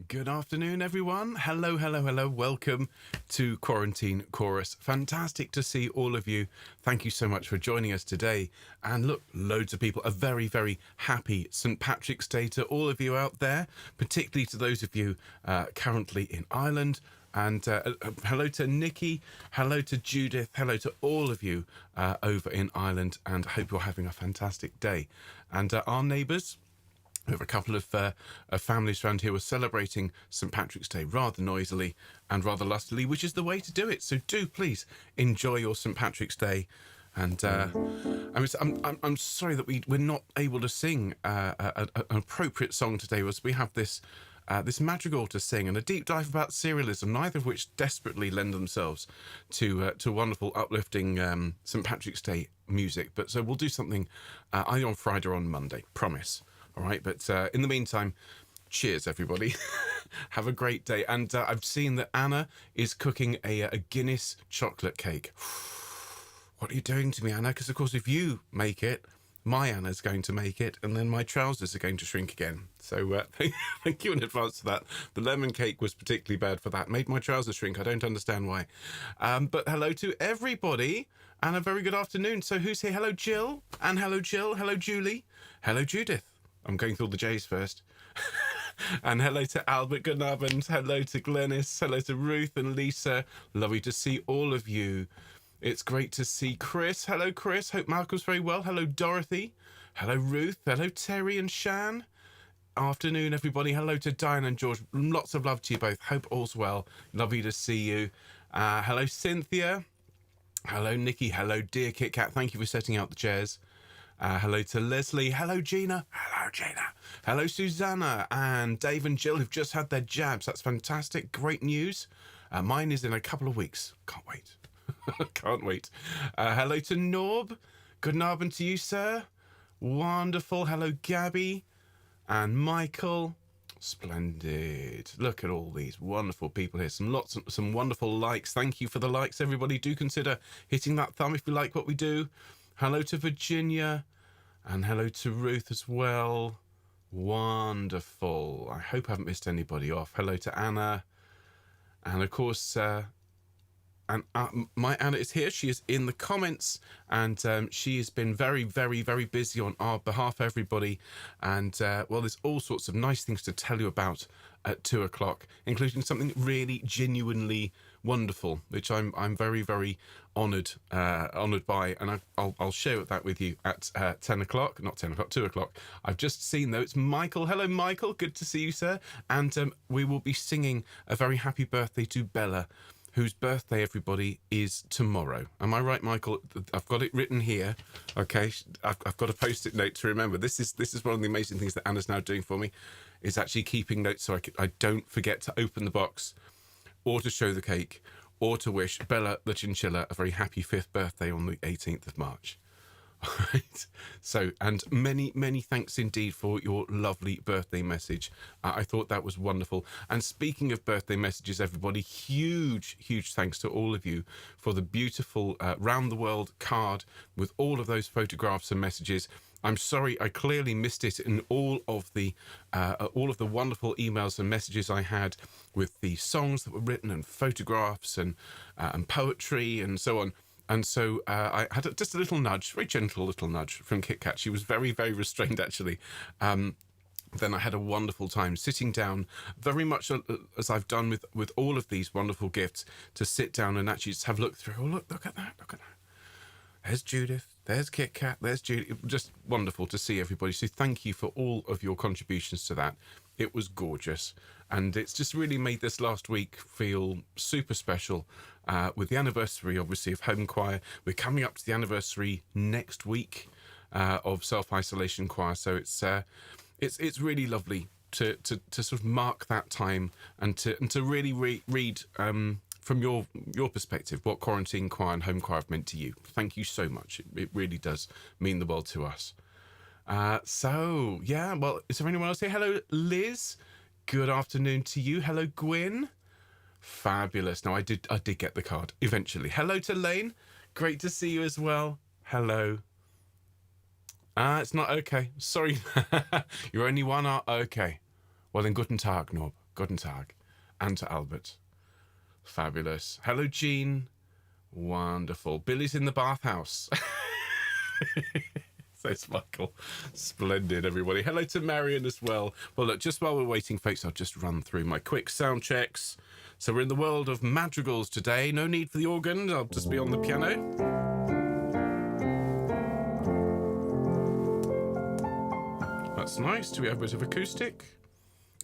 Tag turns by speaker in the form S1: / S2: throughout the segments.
S1: Good afternoon, everyone. Hello, hello, hello. Welcome to Quarantine Chorus. Fantastic to see all of you. Thank you so much for joining us today. And look, loads of people. A very, very happy St. Patrick's Day to all of you out there, particularly to those of you currently in Ireland. And hello to Nikki, hello to Judith, hello to all of you over in Ireland, and I hope you're having a fantastic day. And our neighbours, we have a couple of families around here who are celebrating St. Patrick's Day rather noisily and rather lustily, which is the way to do it. So do please enjoy your St. Patrick's Day. And I'm sorry that we're not able to sing an appropriate song today, as we have this madrigal to sing and a deep dive about serialism, neither of which desperately lend themselves to wonderful, uplifting St. Patrick's Day music. But so we'll do something either on Friday or on Monday, promise. All right, but in the meantime, cheers, everybody. Have a great day. And I've seen that Anna is cooking a Guinness chocolate cake. What are you doing to me, Anna? Because, of course, if you make it, my Anna's going to make it, and then my trousers are going to shrink again. So thank you in advance for that. The lemon cake was particularly bad for that. Made my trousers shrink. I don't understand why. But hello to everybody, and a very good afternoon. So who's here? Hello, Jill. And hello, Jill. Hello, Julie. Hello, Judith. I'm going through all the J's first. And hello to Albert, good abend. Hello to Glenys. Hello to Ruth and Lisa. Lovely to see all of you. It's great to see Chris. Hello, Chris. Hope Malcolm's very well. Hello, Dorothy. Hello, Ruth. Hello, Terry and Shan. Afternoon, everybody. Hello to Diane and George. Lots of love to you both. Hope all's well. Lovely to see you. Hello, Cynthia. Hello, Nikki. Hello, dear Kit Kat. Thank you for setting out the chairs. Hello to Leslie. Hello, Gina. Hello, Gina. Hello, Susanna. And Dave and Jill who've just had their jabs. That's fantastic. Great news. Mine is in a couple of weeks. Can't wait. Can't wait. Hello to Norb. Good Narben to you, sir. Wonderful. Hello, Gabby. And Michael. Splendid. Look at all these wonderful people here. Some wonderful likes. Thank you for the likes, everybody. Do consider hitting that thumb if you like what we do. Hello to Virginia, and hello to Ruth as well. Wonderful. I hope I haven't missed anybody off. Hello to Anna. And of course, my Anna is here. She is in the comments, and she has been very, very, very busy on our behalf, everybody. And, well, there's all sorts of nice things to tell you about at 2 o'clock, including something really genuinely wonderful, which I'm very, very honoured by, and I'll share that with you at 10 o'clock, not 10 o'clock, 2 o'clock. I've just seen, though, it's Michael. Hello, Michael. Good to see you, sir. And we will be singing a very happy birthday to Bella, whose birthday, everybody, is tomorrow. Am I right, Michael? I've got it written here. Okay, I've got a post-it note to remember. This is one of the amazing things that Anna's now doing for me, is actually keeping notes so I don't forget to open the box or to show the cake or to wish Bella the chinchilla a very happy 5th birthday on the 18th of March. All right. So, and many, many thanks indeed for your lovely birthday message. I thought that was wonderful. And speaking of birthday messages, everybody, huge, huge thanks to all of you for the beautiful round the world card with all of those photographs and messages. I'm sorry, I clearly missed it in all of the wonderful emails and messages I had with the songs that were written and photographs and poetry and so on. And so I had just a little nudge, very gentle little nudge from Kit Kat. She was very, very restrained, actually. Then I had a wonderful time sitting down, very much as I've done with all of these wonderful gifts, to sit down and actually just have a look through. Oh, look at that, look at that. There's Judith, there's Kit Kat, there's Judy. Just wonderful to see everybody. So thank you for all of your contributions to that. It was gorgeous. And it's just really made this last week feel super special with the anniversary, obviously, of Home Choir. We're coming up to the anniversary next week of Self-Isolation Choir. So it's really lovely to sort of mark that time and to really read from your perspective what Quarantine Choir and Home Choir have meant to you. Thank you so much. It really does mean the world to us. So, yeah, well, is there anyone else here? Hello, Liz. Good afternoon to you. Hello, Gwyn. Fabulous. No, I did get the card eventually. Hello to Lane. Great to see you as well. Hello. It's not okay. Sorry. You're only one. Okay. Well, then, guten Tag, Norb. Guten Tag. And to Albert. Fabulous. Hello, Jean. Wonderful. Billy's in the bathhouse. Says Michael. Splendid, everybody. Hello to Marion as well. Well, look, just while we're waiting, folks, I'll just run through my quick sound checks. So we're in the world of madrigals today. No need for the organ. I'll just be on the piano. That's nice. Do we have a bit of acoustic?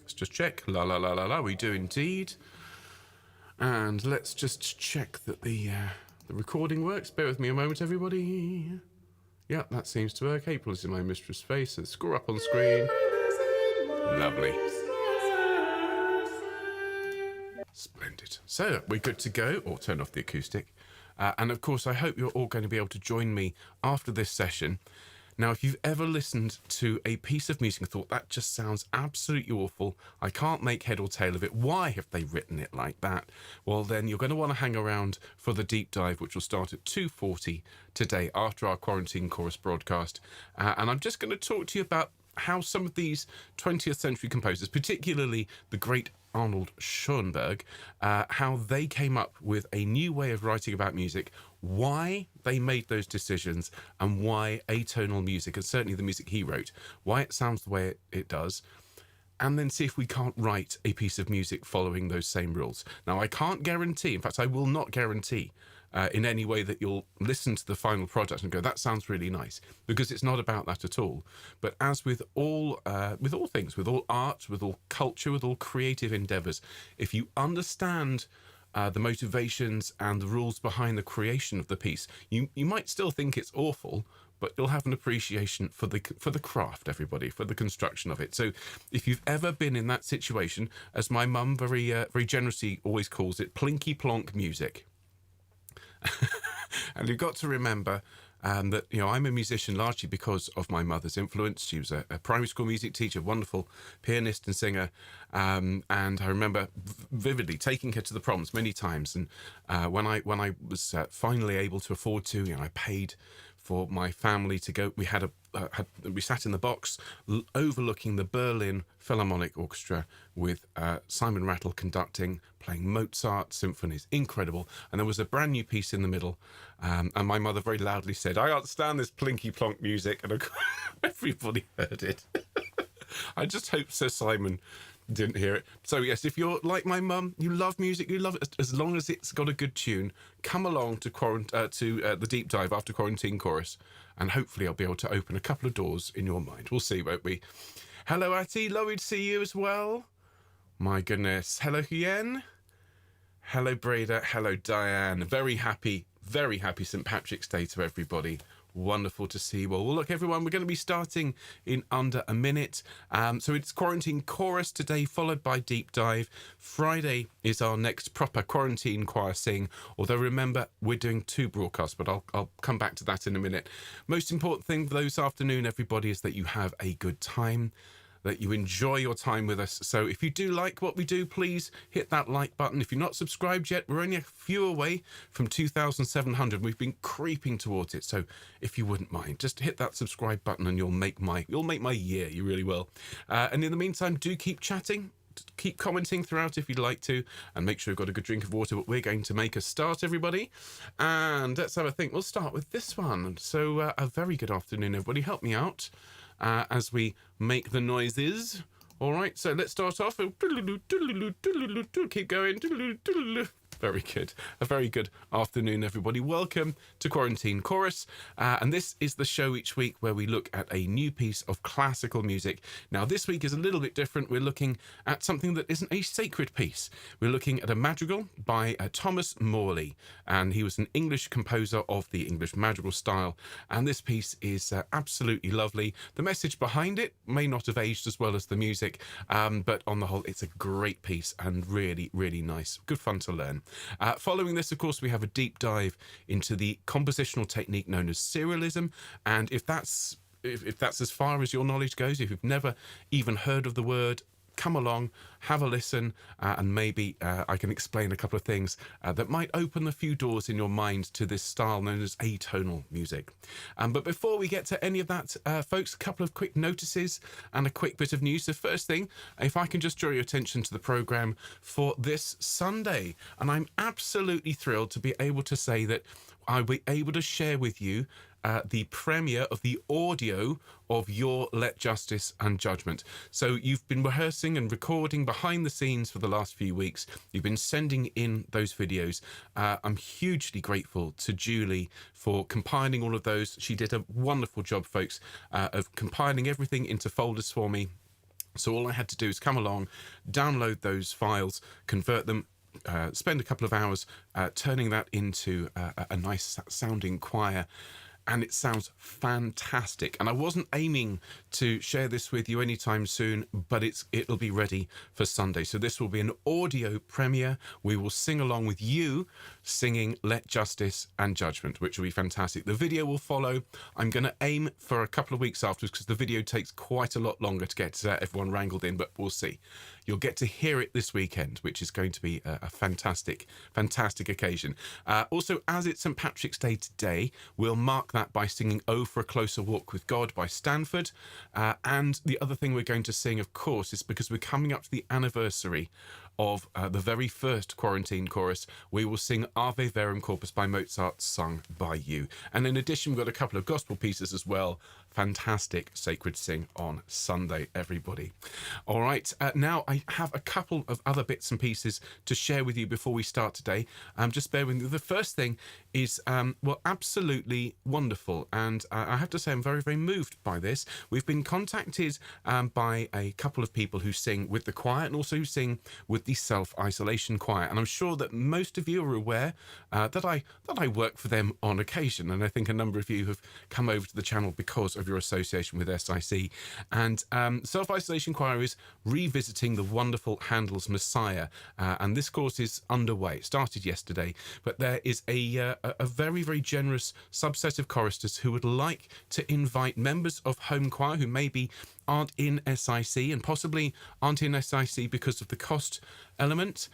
S1: Let's just check. La, la, la, la, la. We do indeed. And let's just check that the recording works. Bear with me a moment, everybody. Yeah, that seems to work. April is in my Mistress face. Let's score up on screen. Lovely. Splendid. So we're good to go. Or turn off the acoustic. And of course, I hope you're all going to be able to join me after this session. Now, if you've ever listened to a piece of music and thought, that just sounds absolutely awful, I can't make head or tail of it, why have they written it like that? Well, then you're going to want to hang around for the deep dive, which will start at 2:40 today after our Quarantine Chorus broadcast. And I'm just going to talk to you about how some of these 20th century composers, particularly the great Arnold Schoenberg, how they came up with a new way of writing about music, why they made those decisions, and why atonal music, and certainly the music he wrote, why it sounds the way it does, and then see if we can't write a piece of music following those same rules. Now, I can't guarantee, in fact, I will not guarantee in any way that you'll listen to the final product and go, that sounds really nice, because it's not about that at all. But as with all things, with all art, with all culture, with all creative endeavors, if you understand the motivations and the rules behind the creation of the piece, you might still think it's awful, but you'll have an appreciation for the craft, everybody, for the construction of it. So if you've ever been in that situation, as my mum very generously always calls it, plinky plonk music. And you've got to remember that, you know, I'm a musician largely because of my mother's influence. She was a primary school music teacher, wonderful pianist and singer. And I remember vividly taking her to the proms many times. And when I was finally able to afford to, you know, I paid for my family to go. We we sat in the box overlooking the Berlin Philharmonic Orchestra with Simon Rattle conducting, playing Mozart symphonies, incredible. And there was a brand new piece in the middle, and my mother very loudly said, "I can't stand this plinky plonk music," and everybody heard it. I just hope Sir Simon didn't hear it. So yes, if you're like my mum, you love music, you love it as long as it's got a good tune, come along to the deep dive after Quarantine Chorus, and hopefully I'll be able to open a couple of doors in your mind. We'll see, won't we? Hello, Atty. Lovely to see you as well. My goodness. Hello, Hien. Hello, Breda. Hello, Diane. Very happy St. Patrick's Day to everybody. Wonderful to see you all. Well, look, everyone, we're going to be starting in under a minute. So it's Quarantine Chorus today, followed by Deep Dive. Friday is our next proper Quarantine Choir Sing. Although, remember, we're doing 2 broadcasts, but I'll come back to that in a minute. Most important thing for this afternoon, everybody, is that you have a good time, that you enjoy your time with us. So if you do like what we do, please hit that like button. If you're not subscribed yet, we're only a few away from 2,700. We've been creeping towards it. So if you wouldn't mind, just hit that subscribe button and you'll make my year. You really will. And in the meantime, do keep chatting. Keep commenting throughout if you'd like to, and make sure you've got a good drink of water. But we're going to make a start, everybody. And let's have a think. We'll start with this one. So a very good afternoon, everybody. Help me out as we make the noises. All right, so let's start off. Keep going. Very good. A very good afternoon, everybody. Welcome to Quarantine Chorus. And this is the show each week where we look at a new piece of classical music. Now, this week is a little bit different. We're looking at something that isn't a sacred piece. We're looking at a madrigal by Thomas Morley. And he was an English composer of the English madrigal style. And this piece is absolutely lovely. The message behind it may not have aged as well as the music, but on the whole, it's a great piece and really, really nice. Good fun to learn. Following this, of course, we have a deep dive into the compositional technique known as serialism. And if that's as far as your knowledge goes, if you've never even heard of the word, come along, have a listen, and maybe I can explain a couple of things that might open a few doors in your mind to this style known as atonal music. But before we get to any of that, folks, a couple of quick notices and a quick bit of news. So first thing, if I can just draw your attention to the programme for this Sunday. And I'm absolutely thrilled to be able to say that I'll be able to share with you the premiere of the audio of your Let Justice and Judgment. So you've been rehearsing and recording behind the scenes for the last few weeks. You've been sending in those videos. I'm hugely grateful to Julie for compiling all of those. She did a wonderful job, folks, of compiling everything into folders for me. So all I had to do is come along, download those files, convert them, spend a couple of hours turning that into a nice sounding choir. And it sounds fantastic. And I wasn't aiming to share this with you anytime soon, but it'll be ready for Sunday. So this will be an audio premiere. We will sing along with you, singing Let Justice and Judgment, which will be fantastic. The video will follow. I'm going to aim for a couple of weeks afterwards because the video takes quite a lot longer to get everyone wrangled in, but we'll see. You'll get to hear it this weekend, which is going to be a fantastic, fantastic occasion. Also, as it's St. Patrick's Day today, we'll mark that by singing Oh for a Closer Walk with God by Stanford. And the other thing we're going to sing, of course, is because we're coming up to the anniversary of the very first Quarantine Chorus, we will sing Ave Verum Corpus by Mozart, sung by you. And in addition, we've got a couple of gospel pieces as well. Fantastic Sacred Sing on Sunday, everybody. All right, now I have a couple of other bits and pieces to share with you before we start today. Just bear with me. The first thing is, well, absolutely wonderful. And I have to say I'm very, very moved by this. We've been contacted by a couple of people who sing with the choir and also who sing with the self-isolation choir. And I'm sure that most of you are aware that I work for them on occasion. And I think a number of you have come over to the channel because of your association with SIC. And self-isolation choir is revisiting the wonderful Handel's Messiah. And this course is underway. It started yesterday, but there is a very, very generous subset of choristers who would like to invite members of home choir who maybe aren't in SIC and possibly aren't in SIC because of the cost element.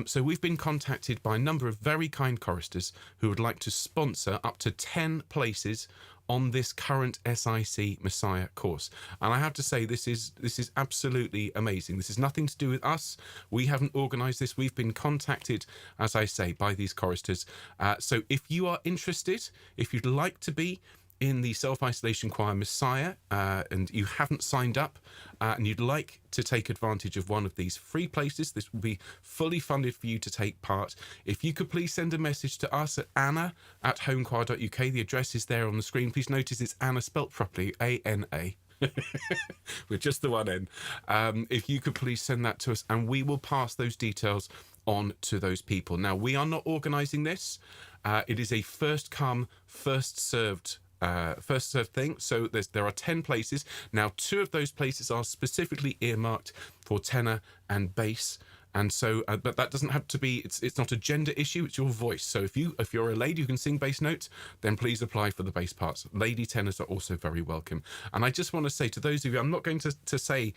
S1: So we've been contacted by a number of very kind choristers who would like to sponsor up to 10 places on this current SIC Messiah course. And I have to say, this is absolutely amazing. This is nothing to do with us. We haven't organised this. We've been contacted, as I say, by these choristers. So if you are interested, if you'd like to be in the self-isolation choir Messiah and you haven't signed up and you'd like to take advantage of one of these free places, this will be fully funded for you to take part. If you could please send a message to us at anna@homechoir.uk. The address is there on the screen. Please notice it's Anna spelt properly, A-N-A. with just the one N. If you could please send that to us and we will pass those details on to those people. Now, we are not organising this. It is a first come, first served thing. So there are 10 places. Now, 2 of those places are specifically earmarked for tenor and bass. And so, but that doesn't have to be, it's not a gender issue, it's your voice. So if you're a lady who can sing bass notes, then please apply for the bass parts. Lady tenors are also very welcome. And I just want to say to those of you, I'm not going to say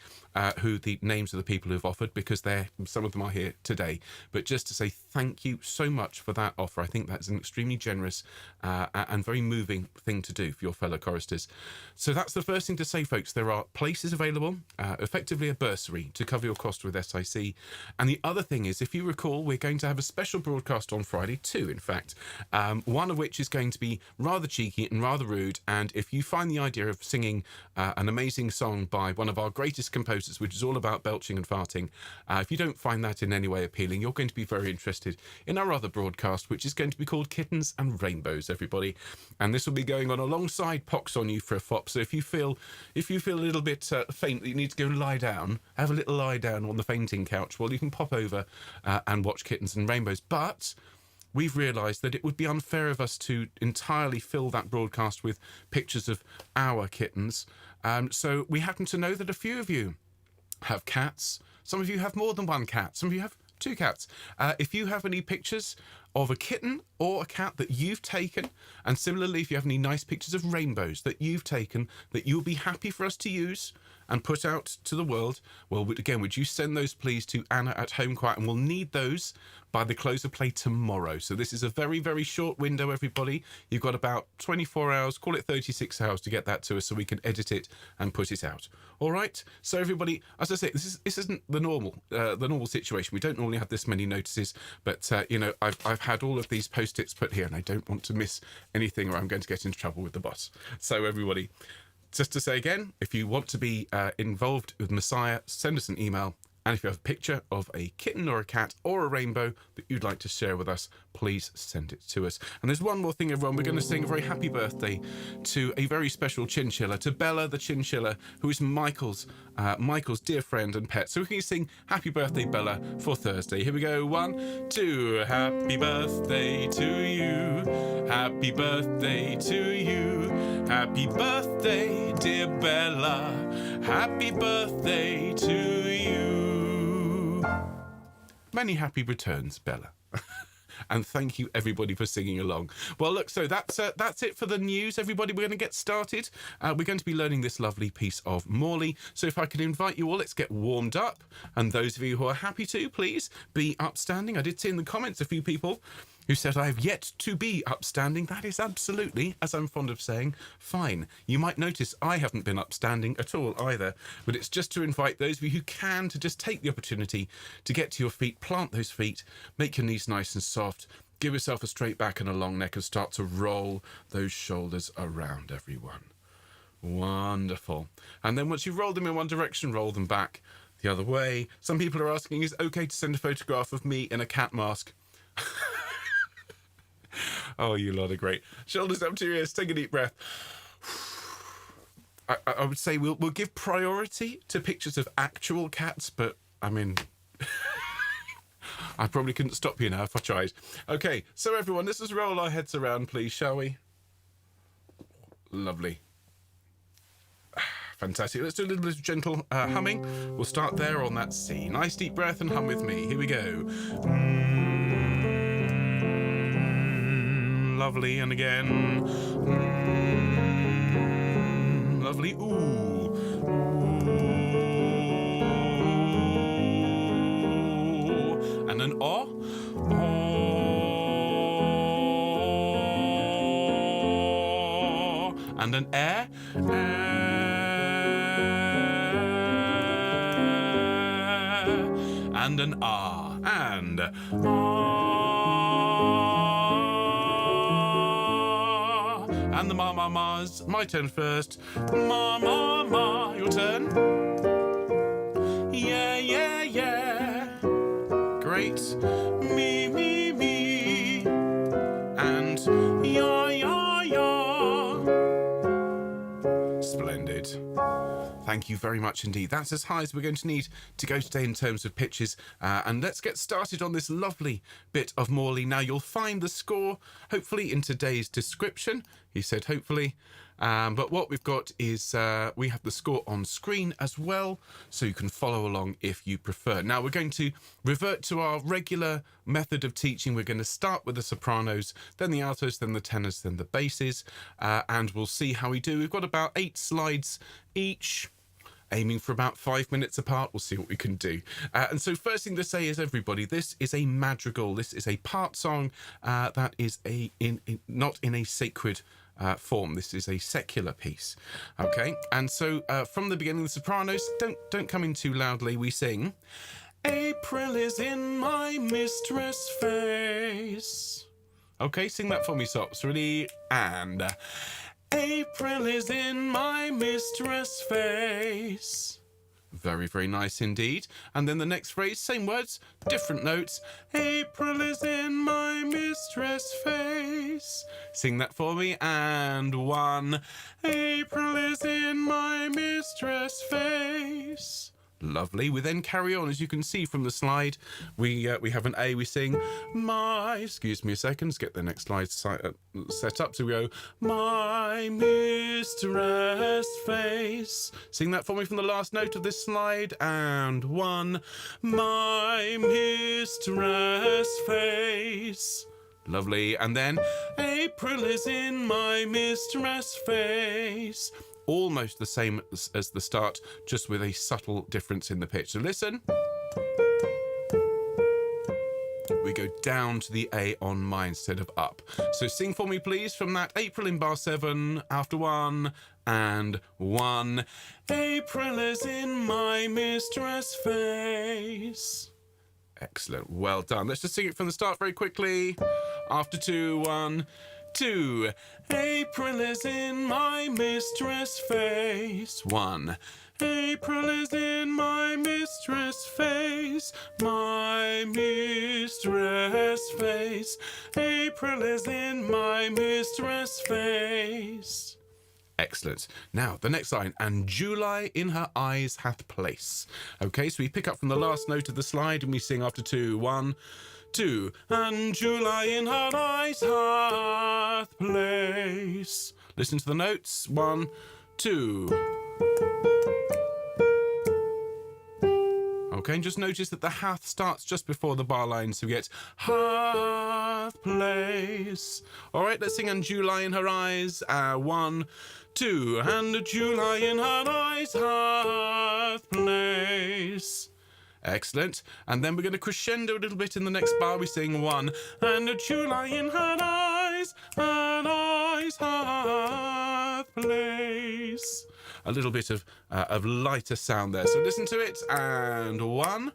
S1: who the names of the people who've offered because some of them are here today, but just to say thank you so much for that offer. I think that's an extremely generous and very moving thing to do for your fellow choristers. So that's the first thing to say, folks. There are places available, effectively a bursary to cover your cost with SIC. And the other thing is, if you recall, we're going to have a special broadcast on Friday, 2, in fact, one of which is going to be rather cheeky and rather rude. And if you find the idea of singing an amazing song by one of our greatest composers, which is all about belching and farting, if you don't find that in any way appealing, you're going to be very interested in our other broadcast, which is going to be called Kittens and Rainbows, everybody. And this will be going on alongside Pox on You for a Fop. So if you feel a little bit faint that you need to go lie down, have a little lie down on the fainting couch, well, you can pop over and watch Kittens and Rainbows. But we've realised that it would be unfair of us to entirely fill that broadcast with pictures of our kittens. So we happen to know that a few of you have cats. Some of you have more than one cat. Some of you have 2 cats. If you have any pictures of a kitten or a cat that you've taken, and similarly, if you have any nice pictures of rainbows that you've taken that you'll be happy for us to use, and put out to the world, well, again, would you send those please to Anna at Home Choir, and we'll need those by the close of play tomorrow. So this is a very, very short window, everybody. You've got about 24 hours, call it 36 hours to get that to us so we can edit it and put it out. All right. So everybody, as I say, this isn't the normal situation. We don't normally have this many notices, but you know, I've had all of these post-its put here, and I don't want to miss anything, or I'm going to get into trouble with the boss. So everybody, just to say again, if you want to be involved with Messiah, send us an email. And if you have a picture of a kitten or a cat or a rainbow that you'd like to share with us, please send it to us. And there's one more thing, everyone. We're going to sing a very happy birthday to a very special chinchilla, to Bella the chinchilla, who is Michael's dear friend and pet. So we can sing Happy Birthday, Bella, for Thursday. Here we go. 1, 2. Happy birthday to you. Happy birthday to you. Happy birthday, dear Bella. Happy birthday to you. Many happy returns, Bella. And thank you, everybody, for singing along. Well, look, so that's it for the news, everybody. We're going to get started. We're going to be learning this lovely piece of Morley. So if I can invite you all, let's get warmed up. And those of you who are happy to, please be upstanding. I did see in the comments a few people who said I have yet to be upstanding. That is absolutely, as I'm fond of saying, fine. You might notice I haven't been upstanding at all either, but it's just to invite those of you who can to just take the opportunity to get to your feet, plant those feet, make your knees nice and soft, give yourself a straight back and a long neck, and start to roll those shoulders around, everyone. Wonderful. And then once you've rolled them in one direction, roll them back the other way. Some people are asking, is it okay to send a photograph of me in a cat mask? Oh, you lot are great. Shoulders up to your ears. Take a deep breath. I would say we'll give priority to pictures of actual cats, but I mean, I probably couldn't stop you now if I tried. Okay, so everyone, let's just roll our heads around, please, shall we? Lovely. Fantastic. Let's do a little bit of gentle humming. We'll start there on that C. Nice deep breath and hum with me. Here we go. Lovely, and again. Lovely. Ooh. Ooh. And an O. Oh. And an air. And an R. And and the ma ma ma's. My turn first. Ma ma ma. Your turn. Yeah yeah yeah. Great. Me me me. And ya ya ya. Splendid. Thank you very much indeed. That's as high as we're going to need to go today in terms of pitches. And let's get started on this lovely bit of Morley. Now, you'll find the score, hopefully, in today's description. He said, hopefully. But what we've got is we have the score on screen as well, so you can follow along if you prefer. Now, we're going to revert to our regular method of teaching. We're going to start with the sopranos, then the altos, then the tenors, then the basses, and we'll see how we do. We've got about 8 slides each, aiming for about 5 minutes apart. We'll see what we can do. And so first thing to say is, everybody, this is a madrigal. This is a part song that is not in a sacred form. This is a secular piece. Okay, and so from the beginning, the sopranos, don't come in too loudly. We sing, April is in my mistress' face. Okay, sing that for me, Sops. Ready? And April is in my mistress' face. Very, very nice indeed. And then the next phrase, same words, different notes. April is in my mistress' face. Sing that for me. And 1. April is in my mistress' face. Lovely. We then carry on, as you can see from the slide. We have an A. We sing my. Excuse me a second. Let's get the next slide set up. So we go, my mistress' face. Sing that for me from the last note of this slide. And 1. My mistress' face. Lovely. And then April is in my mistress' face. almost the same as the start, just with a subtle difference in the pitch. So listen. We go down to the A on my instead of up. So sing for me, please, from that April in bar 7, after 1 and 1. April is in my mistress' face. Excellent. Well done. Let's just sing it from the start very quickly. After 2, 1, 2. April is in my mistress' face. 1. April is in my mistress' face, my mistress' face. April is in my mistress' face. Excellent. Now, the next line, and July in her eyes hath place. Okay, so we pick up from the last note of the slide and we sing after 2, 1, 2. And July in her eyes hath place. Listen to the notes. 1, 2. Okay, and just notice that the hath starts just before the bar line, so we get hath place. All right, let's sing and July in her eyes. 1, 2. And July in her eyes hath place. Excellent. And then we're going to crescendo a little bit in the next bar. We sing 1. And July in her eyes hath place. A little bit of lighter sound there. So listen to it. And 1.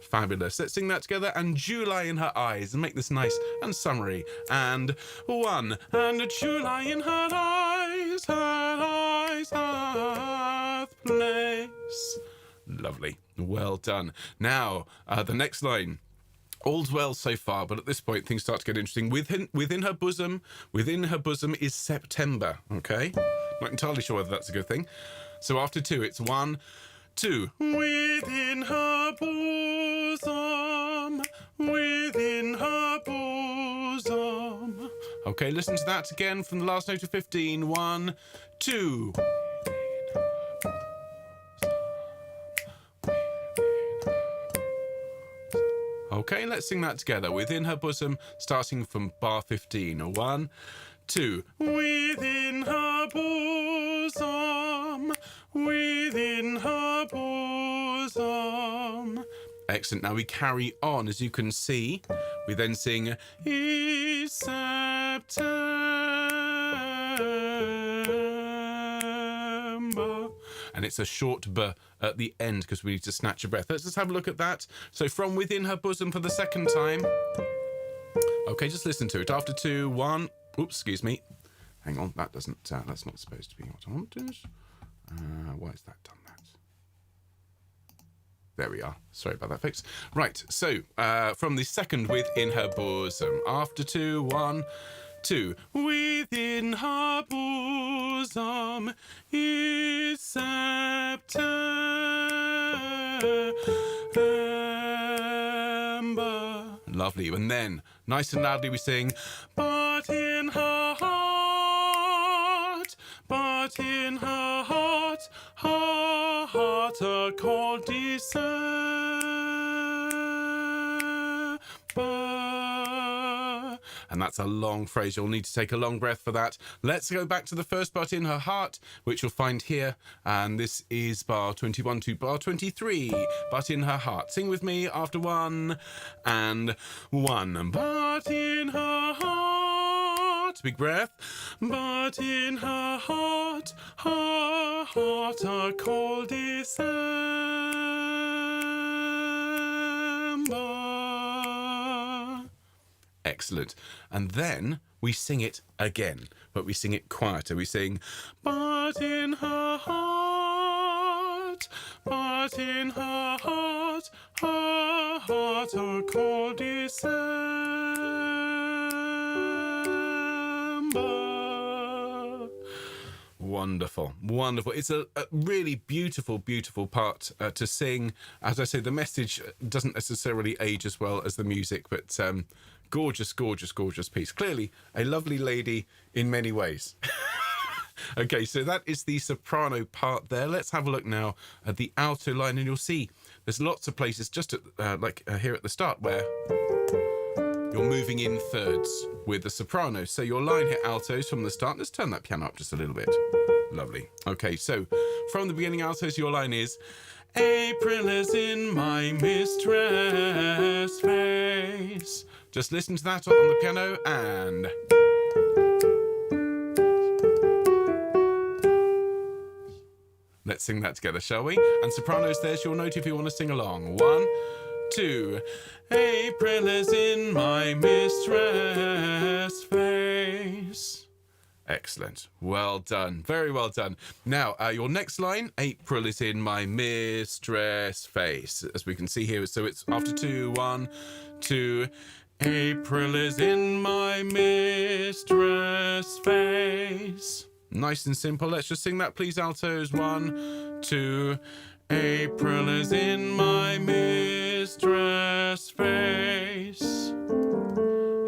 S1: Fabulous. Let's sing that together. And July in her eyes. And make this nice and summery. And 1. And July in her eyes hath place. Lovely. Well done. Now, the next line. All's well so far, but at this point things start to get interesting. Within her bosom is September. Okay, not entirely sure whether that's a good thing. So after 2, it's 1, 2. Within her bosom, within her bosom. Okay, listen to that again from the last note of 15. 1, 2. Okay, let's sing that together. Within her bosom, starting from bar 15. 1, 2. Within her bosom, within her bosom. Excellent. Now we carry on, as you can see. We then sing, is September. And it's a short B at the end because we need to snatch a breath. Let's just have a look at that. So from within her bosom for the second time. Okay, just listen to it. After 2, 1. Oops, excuse me. Hang on, that doesn't. That's not supposed to be what I want. Why has that done that? There we are. Sorry about that, folks. Right. So from the second within her bosom. After 2, 1, 2. Within her bosom is September. Lovely. And then, nice and loudly, we sing, but in her heart, her heart a cold December. And that's a long phrase. You'll need to take a long breath for that. Let's go back to the first part, in her heart, which you'll find here. And this is bar 21 to bar 23. But in her heart. Sing with me after 1 and 1. But in her heart. Big breath. But in her heart a cold December. Excellent. And then we sing it again, but we sing it quieter. We sing, but in her heart, a cold December. Wonderful, wonderful. It's a really beautiful, beautiful part to sing. As I say, the message doesn't necessarily age as well as the music, but gorgeous, gorgeous, gorgeous piece. Clearly a lovely lady in many ways. Okay, so that is the soprano part there. Let's have a look now at the alto line, and you'll see there's lots of places just at, here at the start where you're moving in thirds with the soprano. So your line here, altos, from the start. Let's turn that piano up just a little bit. Lovely. Okay, so from the beginning, altos, your line is, April is in my mistress' face. Just listen to that on the piano and... Let's sing that together, shall we? And sopranos, there's your note if you want to sing along. 1, 2. April is in my mistress' face. Excellent. Well done. Very well done. Now, your next line, April is in my mistress' face. As we can see here, so it's after 2, 1, 2. April is in my mistress' face. Nice and simple. Let's just sing that, please, altos. 1, 2. April is in my mistress' face.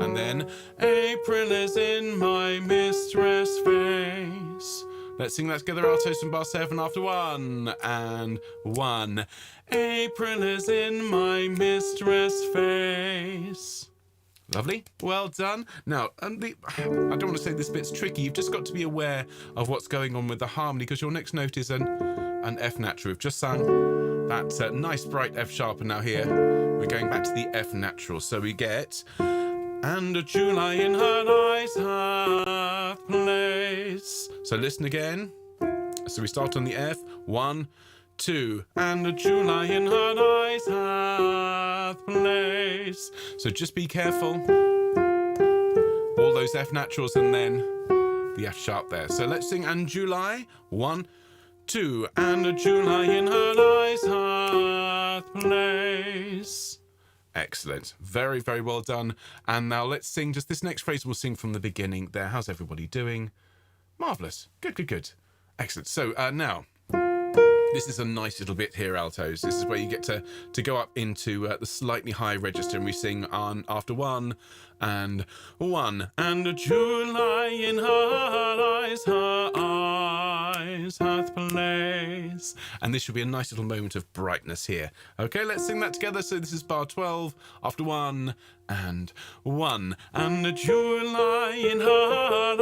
S1: And then, April is in my mistress' face. Let's sing that together, altos and bar 7 after 1 and 1. April is in my mistress' face. Lovely. Well done. Now, I don't want to say this bit's tricky. You've just got to be aware of what's going on with the harmony, because your next note is an F natural. We've just sung that nice bright F sharp, and now here we're going back to the F natural. So we get, and a July in her eyes hath place. So listen again. So we start on the F. 1, 2. And a July in her eyes hath place. So just be careful. All those F naturals and then the F sharp there. So let's sing and July. 1, 2. And a July in her eyes hath place. Excellent. Very, very well done. And now let's sing just this next phrase. We'll sing from the beginning there. How's everybody doing? Marvellous. Good, good, good. Excellent. So now, this is a nice little bit here, altos. This is where you get to go up into the slightly high register, and we sing on after 1 and 1. And a July in her eyes hath place. And this should be a nice little moment of brightness here. Okay, let's sing that together. So this is bar 12 after 1 and 1. And a July in her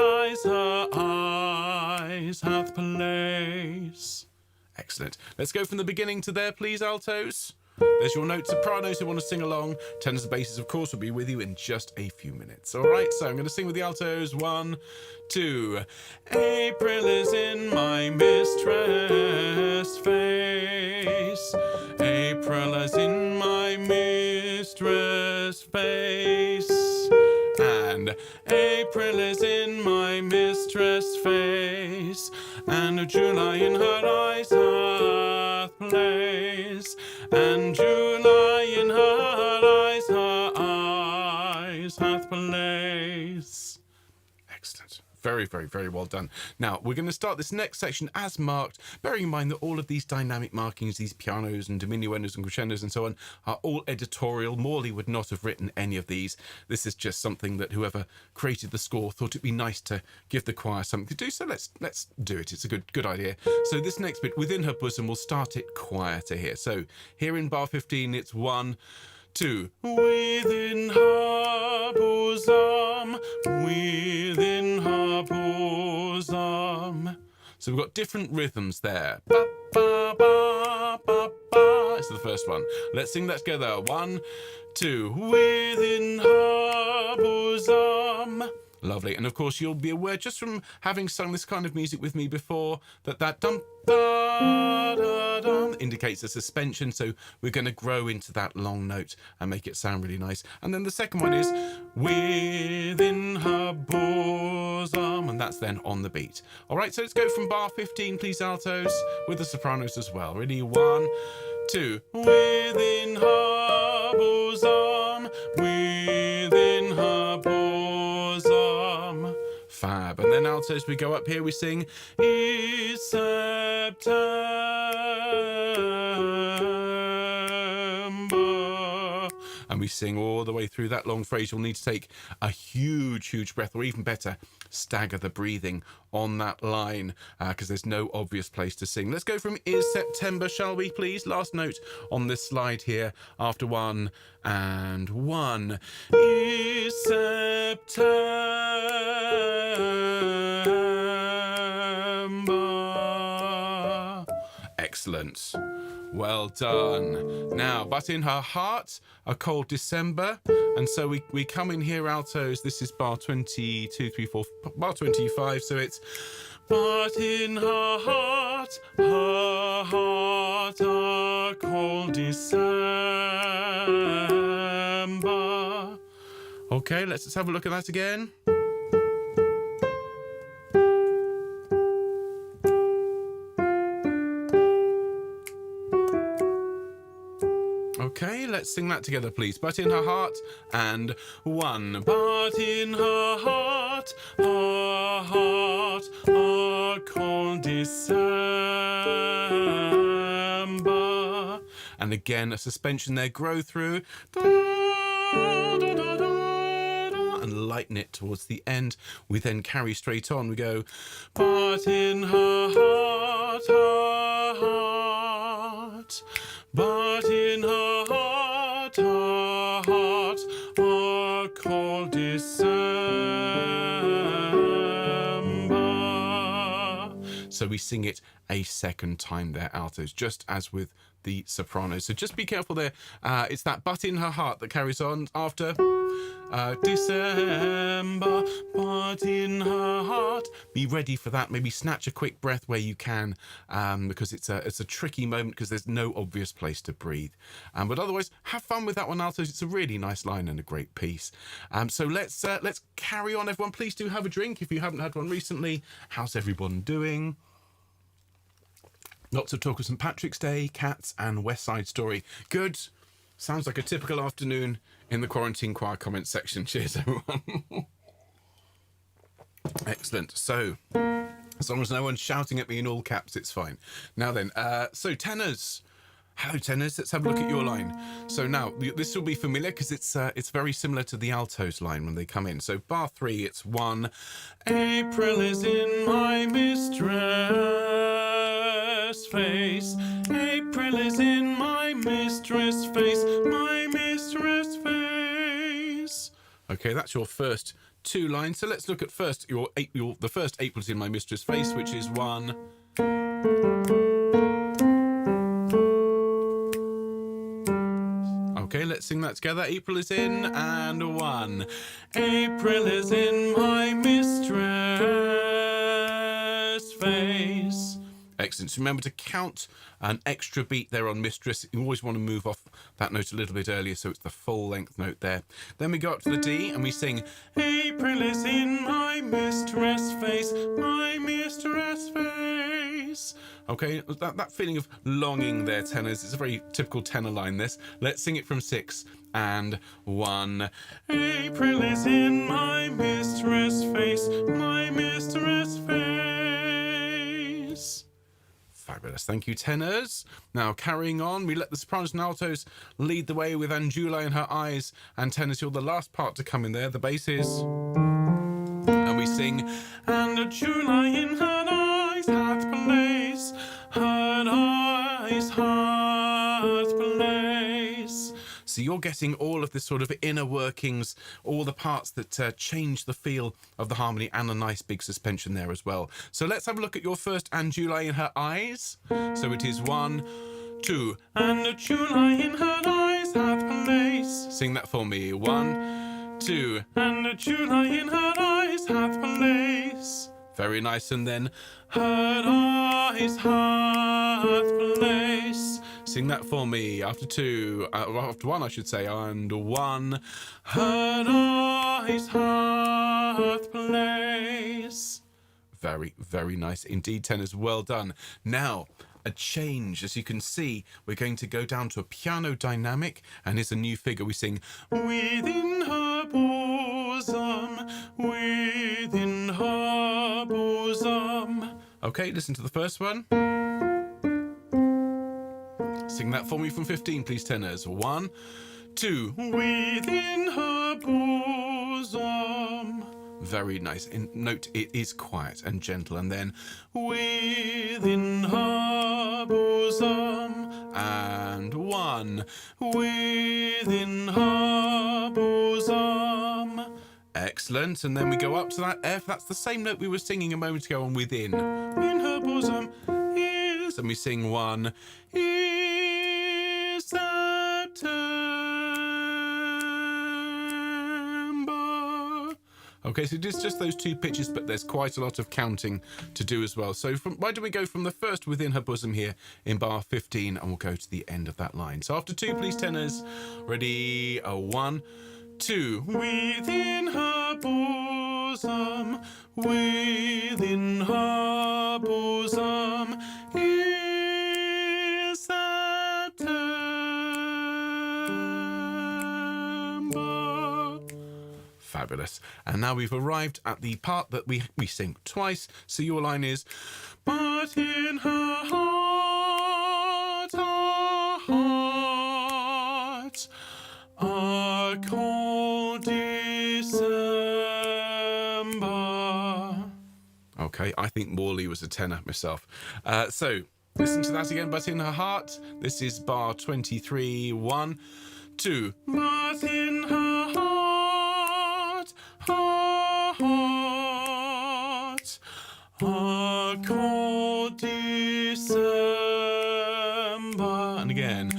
S1: eyes hath place. Excellent. Let's go from the beginning to there, please, altos. There's your note, sopranos who want to sing along. Tenors and basses, of course, will be with you in just a few minutes. All right, so I'm going to sing with the altos. 1, 2. April is in my mistress' face. April is in my mistress' face. And April is in my mistress' face. And a July in her eyes hath place. And July in her eyes hath place. Excellent. Very, very, very well done. Now, we're going to start this next section as marked, bearing in mind that all of these dynamic markings, these pianos and diminuendos and crescendos and so on, are all editorial. Morley would not have written any of these. This is just something that whoever created the score thought it'd be nice to give the choir something to do. So let's do it. It's a good idea. So this next bit, within her bosom, we'll start it quieter here. So here in bar 15, it's 1, 2. Within her bosom, within her bosom. So we've got different rhythms there. Ba, ba, ba, ba, ba. This is the first one. Let's sing that together. 1, 2. Within her bosom. Lovely. And of course, you'll be aware, just from having sung this kind of music with me before, that dum da da dum indicates a suspension. So we're going to grow into that long note and make it sound really nice. And then the second one is within her bosom, and that's then on the beat. All right, so let's go from bar 15, please, altos, with the sopranos as well. Ready? 1, 2. Within her bosom, within her bosom. Fab. And then altos, we go up here, we sing, is September. And and we sing all the way through that long phrase. You'll need to take a huge breath, or even better, stagger the breathing on that line, because there's no obvious place to sing. Let's go from Is September, shall we, please? Last note on this slide here, after 1 and 1. Is September. Excellent. Well done. Now, but in her heart, a cold December. And so we come in here, altos. This is bar 22, 3, 4, bar 25. So it's, but in her heart, a cold December. Okay, let's have a look at that again. Okay, let's sing that together, please. But in her heart, and 1. But in her heart, a cold December. And again, a suspension there, grow through. And lighten it towards the end. We then carry straight on. We go, but in her heart, but in her heart, a cold December. So we sing it a second time there, altos, just as with the sopranos. So just be careful there. It's that but in her heart that carries on after December, but in her heart. Be ready for that. Maybe snatch a quick breath where you can, because it's a tricky moment because there's no obvious place to breathe. But otherwise, have fun with that one, altos. It's a really nice line and a great piece. So let's carry on, everyone. Please do have a drink if you haven't had one recently. How's everyone doing? Lots of talk of St. Patrick's Day, cats, and West Side Story. Good. Sounds like a typical afternoon in the quarantine choir comments section. Cheers, everyone. Excellent. So, as long as no one's shouting at me in all caps, it's fine. Now then, so tenors. Hello, tenors. Let's have a look at your line. So now, this will be familiar because it's very similar to the altos line when they come in. So bar 3, it's 1. April is in my mistress' face. April is in my mistress' face. My mistress' face. Okay, that's your first 2 lines. So let's look at first the first April is in my mistress' face, which is 1. Okay, let's sing that together. April is in, and 1. April is in my mistress' face. Excellent. So remember to count an extra beat there on mistress. You always want to move off that note a little bit earlier so it's the full length note there. Then we go up to the D and we sing, April is in my mistress' face, my mistress' face. Okay, that feeling of longing there, tenors. It's a very typical tenor line, this. Let's sing it from 6 and 1. April is in my mistress' face, my mistress' face. Fabulous. Thank you, tenors. Now, carrying on, we let the sopranos and altos lead the way with Angela in her eyes, and tenors, you're the last part to come in there. The basses. And we sing, and July in her eyes hath place, her eyes hath place. So you're getting all of this sort of inner workings, all the parts that change the feel of the harmony, and a nice big suspension there as well. So let's have a look at your first and July in her eyes. So it is 1, 2, and July in her eyes hath place. Sing that for me. 1, 2, and July in her eyes hath place. Very nice. And then her eyes hath place. Sing that for me. After 2, after 1, I should say, and 1. Her eyes hath place. Very, very nice indeed, tenors. Well done. Now, a change. As you can see, we're going to go down to a piano dynamic, and here's a new figure. We sing, within her bosom, within her bosom. Okay, listen to the first one. Sing that for me from 15, please, tenors. 1, 2, within her bosom. Very nice. Note it is quiet and gentle, and then within her bosom, and 1, within her bosom. Excellent. And then we go up to that F. That's the same note we were singing a moment ago on within. In her bosom is, and we sing 1, is September. Okay, so it's just those 2 pitches, but there's quite a lot of counting to do as well. So why don't we go from the first within her bosom here in bar 15, and we'll go to the end of that line. So after 2, please, tenors. Ready? 1, 2. Within her bosom, within her bosom is September. Fabulous. And now we've arrived at the part that we sing twice. So your line is, but in her heart, a cold December. Okay, I think Morley was a tenor myself. So listen to that again, but in her heart. This is bar 23, 1, 2. But in her heart, a cold December. And again,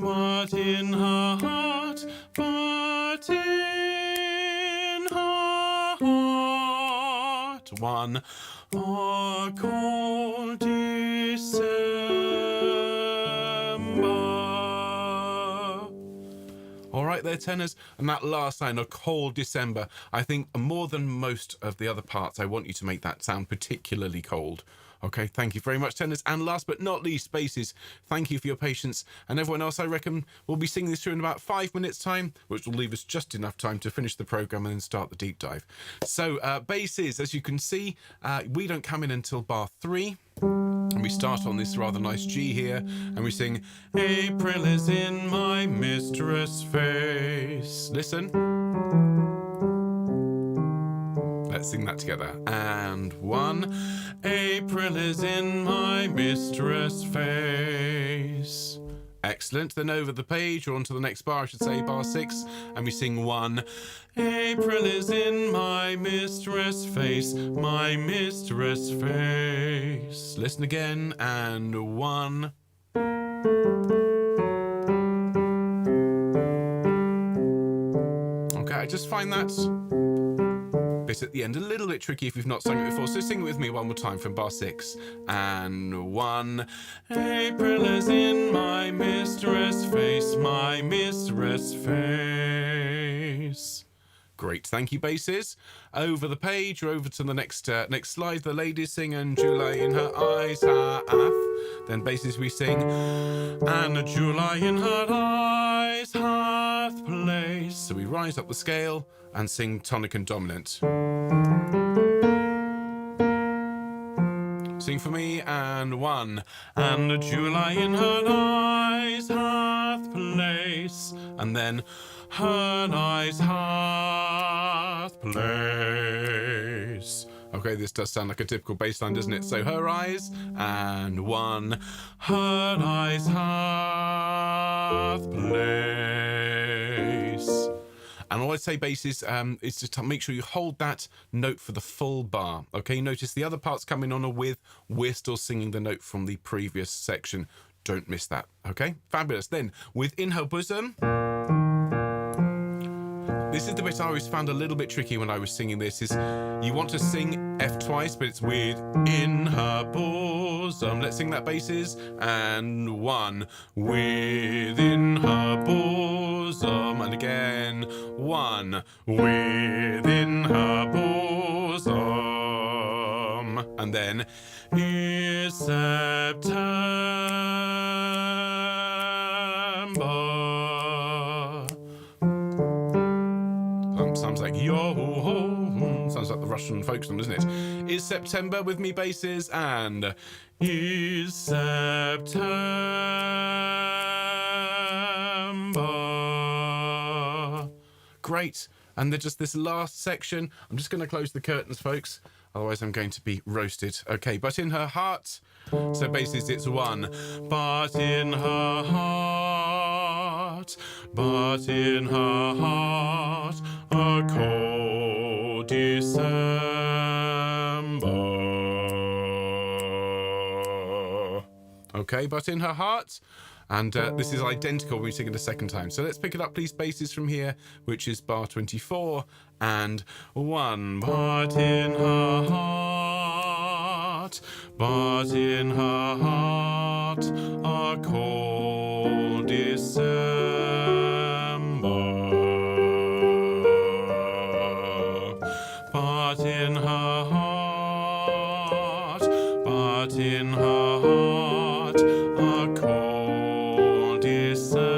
S1: but in her heart, but in her heart. 1, a cold December. All right there, tenors. And that last line, a cold December, I think more than most of the other parts, I want you to make that sound particularly cold. Okay, thank you very much, tenors. And last but not least, basses, thank you for your patience. And everyone else, I reckon we'll be singing this through in about 5 minutes' time, which will leave us just enough time to finish the programme and then start the deep dive. So, basses, as you can see, we don't come in until bar 3. And we start on this rather nice G here, and we sing, April is in my mistress' face. Listen. Let's sing that together. And 1, April is in my mistress' face. Excellent. Then over the page, or onto the next bar, I should say, bar 6, and we sing 1, April is in my mistress' face, my mistress' face. Listen again, and 1. Okay, I just find that bit at the end a little bit tricky if you've not sung it before, so sing it with me one more time from bar 6, and 1, April is in my mistress' face, my mistress' face. Great, thank you, basses. Over the page, or over to the next slide, the ladies sing, and July in her eyes hath. Then basses we sing, and July in her eyes hath place. So we rise up the scale and sing tonic and dominant. Sing for me, and 1, and July in her eyes hath place, and then her eyes hath place. Okay, this does sound like a typical bass line, doesn't it? So her eyes, and 1, her eyes hath place. And all I'd say, basses, is just to make sure you hold that note for the full bar. Okay, notice the other parts coming on a with. We're still singing the note from the previous section. Don't miss that. Okay, fabulous. Then, within her bosom. This is the bit I always found a little bit tricky when I was singing this, is you want to sing F twice, but it's within her bosom. Let's sing that, basses. And 1, within her bosom. And again, 1, within her bosom. And then, is September. Sounds like yo-ho, sounds like the Russian folk song, doesn't it? Is September with me, basses, and is September. great. And they're just this last section. I'm just going to close the curtains, folks. Otherwise, I'm going to be roasted. Okay, but in her heart. So basically, it's one. But in her heart, but in her heart, a cold December. Okay, but in her heart. And this is identical when we sing it a second time. So let's pick it up, please, basses from here, which is bar 24 and 1. But in her heart, but in her heart, a cold December. But in her heart, but in her heart, a cold December.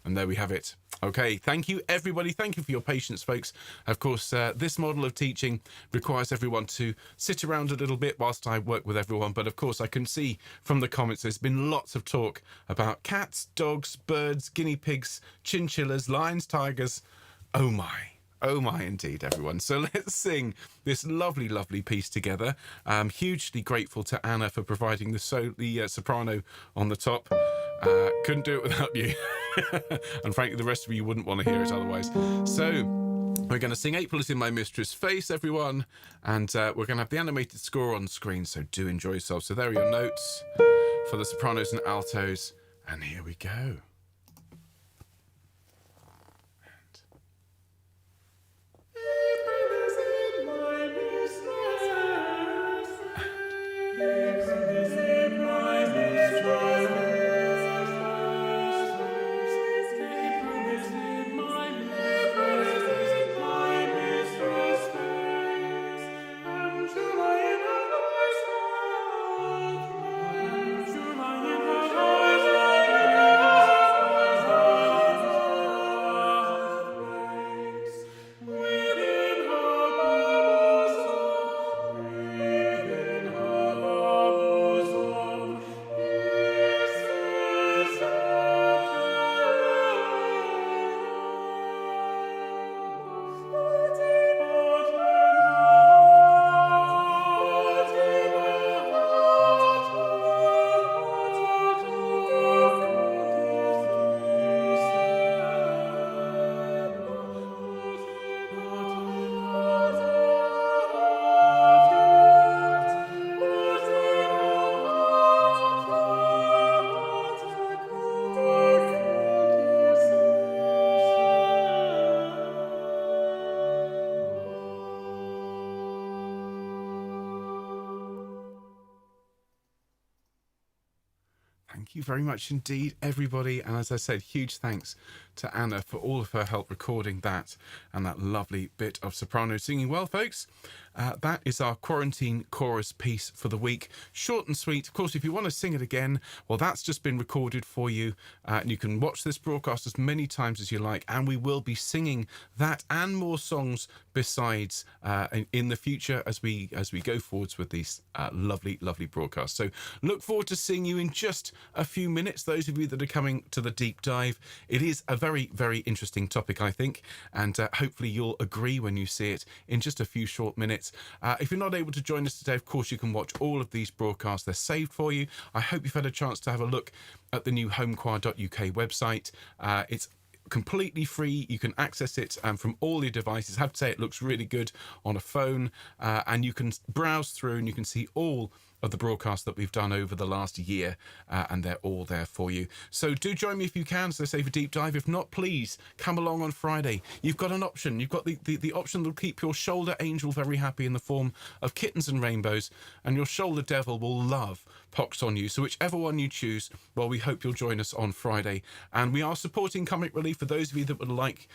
S1: And there we have it. Okay, thank you, everybody. Thank you for your patience, folks. Of course, this model of teaching requires everyone to sit around a little bit whilst I work with everyone. But of course, I can see from the comments there's been lots of talk about cats, dogs, birds, guinea pigs, chinchillas, lions, tigers. Oh my. Oh my, indeed, everyone. So let's sing this lovely, lovely piece together. I'm hugely grateful to Anna for providing the soprano on the top. Couldn't do it without you. And frankly, the rest of you wouldn't want to hear it otherwise. So we're going to sing April is in My Mistress' Face, everyone. And we're going to have the animated score on screen, so do enjoy yourselves. So there are your notes for the sopranos and altos. And here we go. Thank you very much indeed, everybody. And as I said, huge thanks to Anna for all of her help recording that and that lovely bit of soprano singing. Well, folks, that is our quarantine chorus piece for the week. Short and sweet. Of course, if you want to sing it again, well, that's just been recorded for you. And you can watch this broadcast as many times as you like. And we will be singing that and more songs besides in the future as we go forwards with these lovely, lovely broadcasts. So look forward to seeing you in just a few minutes. Those of you that are coming to the deep dive, it is a very, very interesting topic, I think. And hopefully you'll agree when you see it in just a few short minutes. If you're not able to join us today, of course, you can watch all of these broadcasts. They're saved for you. I hope you've had a chance to have a look at the new homechoir.uk website. It's completely free. You can access it from all your devices. I have to say it looks really good on a phone, and you can browse through and you can see all of the broadcasts that we've done over the last year, and they're all there for you. So do join me if you can, so say for deep dive. If not, please come along on Friday. You've got an option. You've got the option that will keep your shoulder angel very happy in the form of kittens and rainbows, and your shoulder devil will love pox on you. So whichever one you choose, well, we hope you'll join us on Friday. And we are supporting Comic Relief for those of you that would like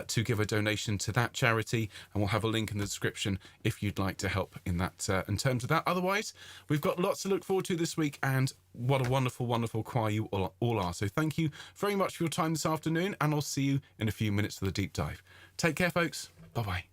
S1: to give a donation to that charity, and we'll have a link in the description if you'd like to help in that in terms of that. Otherwise, we've got lots to look forward to this week, and what a wonderful, wonderful choir you all are. So thank you very much for your time this afternoon, and I'll see you in a few minutes for the deep dive. Take care, folks. Bye-bye.